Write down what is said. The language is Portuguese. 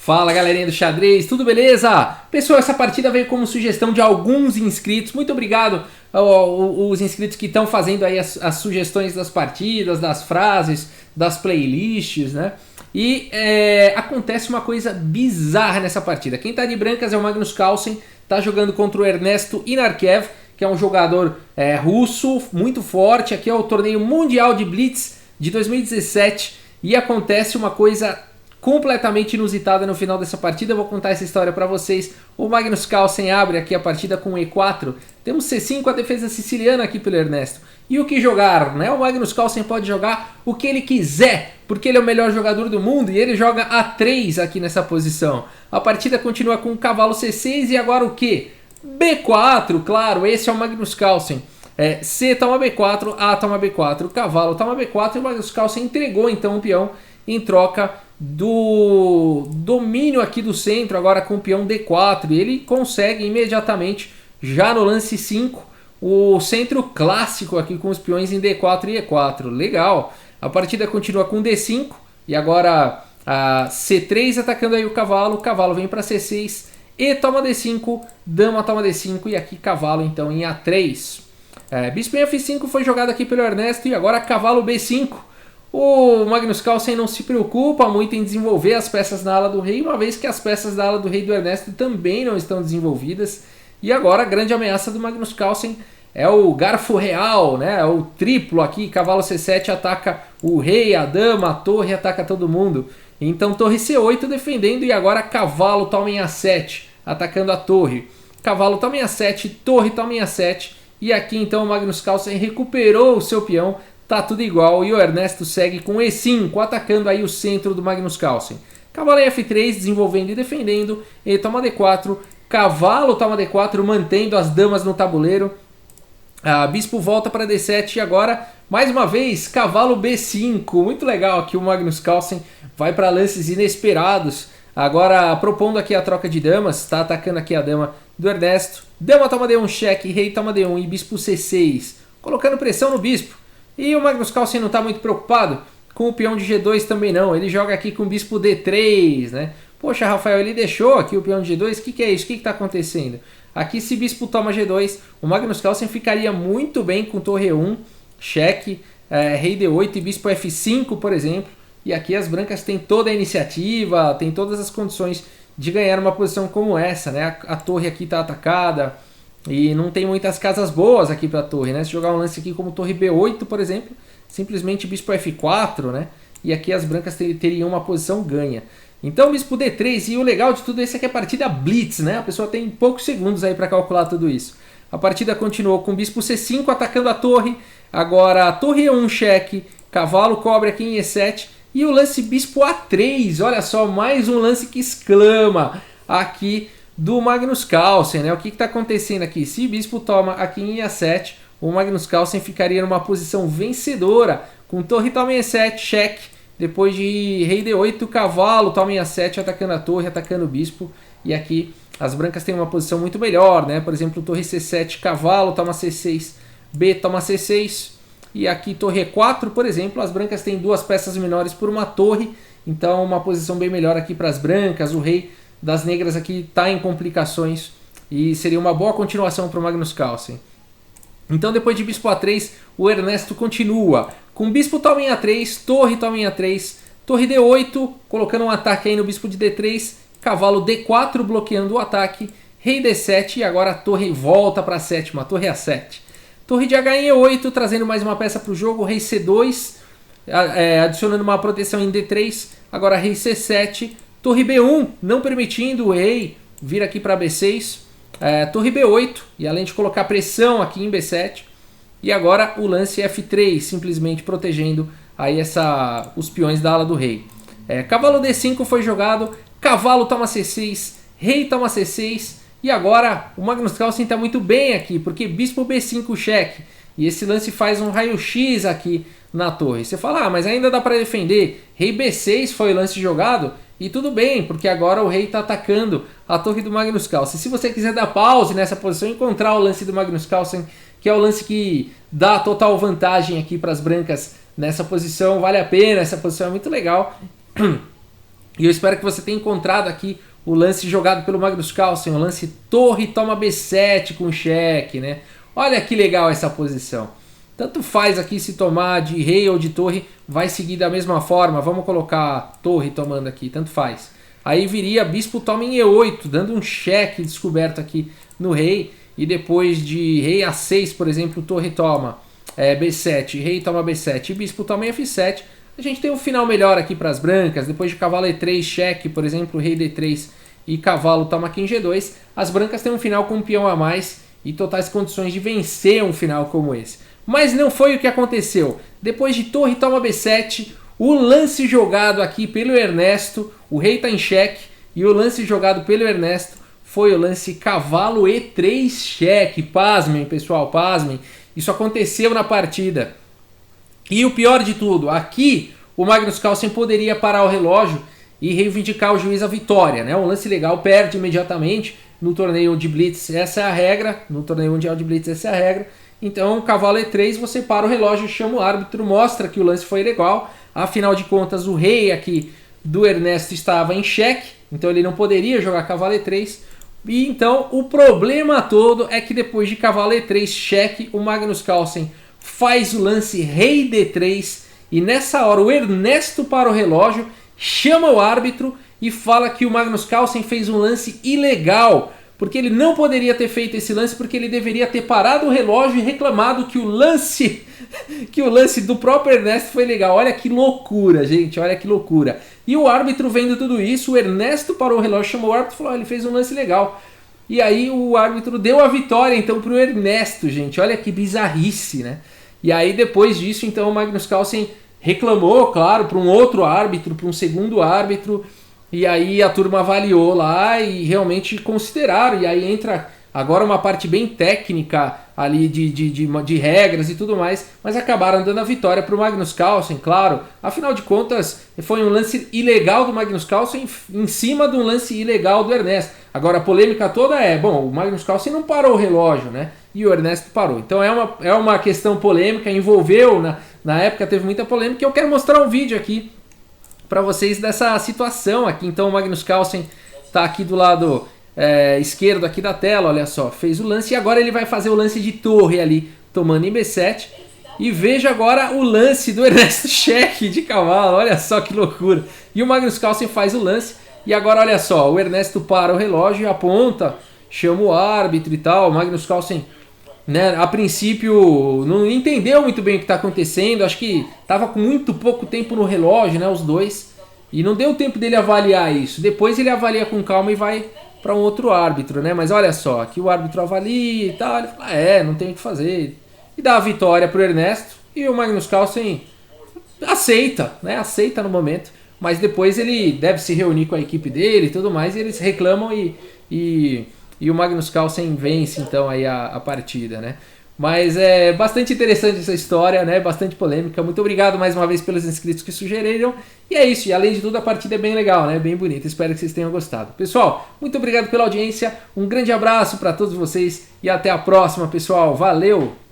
Fala galerinha do xadrez, tudo beleza? Pessoal, essa partida veio como sugestão de alguns inscritos. Muito obrigado aos inscritos que estão fazendo aí as sugestões das partidas, das frases, das playlists, né? E acontece uma coisa bizarra nessa partida. Quem tá de brancas é o Magnus Carlsen, tá jogando contra o Ernesto Inarkev, que é um jogador russo muito forte. Aqui é o torneio mundial de Blitz de 2017 e acontece uma coisa completamente inusitada no final dessa partida. Eu vou contar essa história para vocês. O Magnus Carlsen abre aqui a partida com E4. Temos C5, a defesa siciliana aqui pelo Ernesto. E o que jogar, né? O Magnus Carlsen pode jogar o que ele quiser, porque ele é o melhor jogador do mundo e ele joga A3 aqui nessa posição. A partida continua com cavalo C6 e agora o que? B4, claro, esse é o Magnus Carlsen. C toma B4, A toma B4, cavalo toma B4 e o Magnus Carlsen entregou então o peão em troca do domínio aqui do centro, agora com o peão D4, e ele consegue imediatamente, já no lance 5, o centro clássico aqui com os peões em D4 e E4, legal. A partida continua com D5, e agora a C3 atacando aí o cavalo vem para C6, E toma D5, dama toma D5, e aqui cavalo então em A3. Bispo em F5 foi jogado aqui pelo Ernesto, e agora cavalo B5. O Magnus Carlsen não se preocupa muito em desenvolver as peças na ala do rei, uma vez que as peças da ala do rei do Ernesto também não estão desenvolvidas. E agora a grande ameaça do Magnus Carlsen é o garfo real, né? O triplo aqui, cavalo C7 ataca o rei, a dama, a torre, ataca todo mundo. Então torre C8 defendendo e agora cavalo toma em A7, atacando a torre. Cavalo toma em A7, torre toma em A7 e aqui então o Magnus Carlsen recuperou o seu peão. Tá tudo igual e o Ernesto segue com E5, atacando aí o centro do Magnus Carlsen. Cavalo em F3, desenvolvendo e defendendo. E toma D4, cavalo toma D4, mantendo as damas no tabuleiro. Bispo volta para D7 e agora, mais uma vez, cavalo B5. Muito legal aqui o Magnus Carlsen vai para lances inesperados. Agora propondo aqui a troca de damas, está atacando aqui a dama do Ernesto. Dama toma D1 cheque, rei toma D1 e bispo C6, colocando pressão no bispo. E o Magnus Carlsen não está muito preocupado com o peão de G2 também não. Ele joga aqui com o bispo D3, né? Poxa, Rafael, ele deixou aqui o peão de G2. O que é isso? O que está acontecendo? Aqui se bispo toma G2, o Magnus Carlsen ficaria muito bem com torre E1, cheque, rei D8 e bispo F5, por exemplo. E aqui as brancas têm toda a iniciativa, têm todas as condições de ganhar uma posição como essa, né? A torre aqui está atacada. E não tem muitas casas boas aqui para a torre, né? Se jogar um lance aqui como torre B8, por exemplo, simplesmente bispo F4, né? E aqui as brancas teriam uma posição ganha. Então bispo D3, e o legal de tudo isso é que é partida blitz, né? A pessoa tem poucos segundos aí para calcular tudo isso. A partida continuou com bispo C5 atacando a torre, agora torre E1 cheque, cavalo cobre aqui em E7, e o lance bispo A3, olha só, mais um lance que exclama aqui do Magnus Carlsen, né? O que está acontecendo aqui? Se o bispo toma aqui em A7, o Magnus Carlsen ficaria numa posição vencedora, com torre toma em E7, cheque, depois de rei D8, cavalo toma em A7, atacando a torre, atacando o bispo, e aqui as brancas têm uma posição muito melhor, né? Por exemplo, torre C7, cavalo toma C6, B toma C6, e aqui torre E4, por exemplo, as brancas têm duas peças menores por uma torre, então uma posição bem melhor aqui para as brancas, o rei das negras aqui está em complicações e seria uma boa continuação para o Magnus Carlsen. Então depois de bispo A3, o Ernesto continua com bispo toma em A3, torre toma em A3, torre D8, colocando um ataque aí no bispo de D3, cavalo D4 bloqueando o ataque, rei D7 e agora a torre volta para a sétima, torre A7. Torre de H em E8, trazendo mais uma peça para o jogo, rei C2, adicionando uma proteção em D3, agora rei C7, torre B1, não permitindo o rei vir aqui para B6. Torre B8, e além de colocar pressão aqui em B7. E agora o lance F3, simplesmente protegendo aí os peões da ala do rei. Cavalo D5 foi jogado, cavalo toma C6, rei toma C6. E agora o Magnus Carlsen está muito bem aqui, porque bispo B5 cheque. E esse lance faz um raio-x aqui na torre. Você fala, mas ainda dá para defender. Rei B6 foi o lance jogado. E tudo bem, porque agora o rei está atacando a torre do Magnus Carlsen. Se você quiser dar pause nessa posição e encontrar o lance do Magnus Carlsen, que é o lance que dá total vantagem aqui para as brancas nessa posição, vale a pena, essa posição é muito legal. E eu espero que você tenha encontrado aqui o lance jogado pelo Magnus Carlsen, o lance torre toma B7 com cheque, né? Olha que legal essa posição. Tanto faz aqui se tomar de rei ou de torre, vai seguir da mesma forma. Vamos colocar torre tomando aqui, tanto faz. Aí viria bispo toma em E8, dando um cheque descoberto aqui no rei. E depois de rei A6, por exemplo, torre toma B7, rei toma B7 e bispo toma em F7. A gente tem um final melhor aqui para as brancas. Depois de cavalo E3, cheque, por exemplo, rei D3 e cavalo toma aqui em G2. As brancas têm um final com um peão a mais e totais condições de vencer um final como esse. Mas não foi o que aconteceu. Depois de torre toma B7, o lance jogado aqui pelo Ernesto, o rei está em xeque, e o lance jogado pelo Ernesto foi o lance cavalo E3 cheque. Pasmem, pessoal, pasmem. Isso aconteceu na partida. E o pior de tudo, aqui o Magnus Carlsen poderia parar o relógio e reivindicar o juiz a vitória, né? Um lance legal, perde imediatamente no torneio de Blitz, essa é a regra, no torneio mundial de Blitz essa é a regra. Então, cavalo E3, você para o relógio, chama o árbitro, mostra que o lance foi legal. Afinal de contas, o rei aqui do Ernesto estava em xeque, então ele não poderia jogar cavalo E3. E então, o problema todo é que depois de cavalo E3 xeque, o Magnus Carlsen faz o lance rei D3 e nessa hora o Ernesto para o relógio, chama o árbitro e fala que o Magnus Carlsen fez um lance ilegal, porque ele não poderia ter feito esse lance, porque ele deveria ter parado o relógio e reclamado que o lance do próprio Ernesto foi legal. Olha que loucura, gente, olha que loucura. E o árbitro vendo tudo isso, o Ernesto parou o relógio, chamou o árbitro e falou, ele fez um lance legal. E aí o árbitro deu a vitória então para o Ernesto, gente, olha que bizarrice, né? E aí depois disso, então, o Magnus Carlsen reclamou, claro, para um outro árbitro, para um segundo árbitro, e aí a turma avaliou lá e realmente consideraram, e aí entra agora uma parte bem técnica ali de regras e tudo mais, mas acabaram dando a vitória para o Magnus Carlsen, claro, afinal de contas foi um lance ilegal do Magnus Carlsen em cima de um lance ilegal do Ernesto. Agora a polêmica toda bom, o Magnus Carlsen não parou o relógio, né? E o Ernesto parou. Então é uma questão polêmica, envolveu, na época teve muita polêmica, e eu quero mostrar um vídeo aqui para vocês dessa situação aqui. Então o Magnus Carlsen está aqui do lado esquerdo aqui da tela, olha só, fez o lance e agora ele vai fazer o lance de torre ali, tomando em B7. E veja agora o lance do Ernesto cheque de cavalo, olha só que loucura. E o Magnus Carlsen faz o lance e agora olha só, o Ernesto para o relógio e aponta, chama o árbitro e tal. O Magnus Carlsen, né, a princípio não entendeu muito bem o que está acontecendo, acho que estava com muito pouco tempo no relógio, né, os dois, e não deu tempo dele avaliar isso. Depois ele avalia com calma e vai para um outro árbitro, né? Mas olha só, aqui o árbitro avalia e tal, ele fala, não tem o que fazer, e dá a vitória para o Ernesto, e o Magnus Carlsen aceita, né, aceita no momento, mas depois ele deve se reunir com a equipe dele e tudo mais, e eles reclamam e o Magnus Carlsen vence então aí a partida, né? Mas é bastante interessante essa história, né? Bastante polêmica. Muito obrigado mais uma vez pelos inscritos que sugeriram. E é isso, e além de tudo a partida é bem legal, né? Bem bonita. Espero que vocês tenham gostado. Pessoal, muito obrigado pela audiência. Um grande abraço para todos vocês e até a próxima, pessoal. Valeu!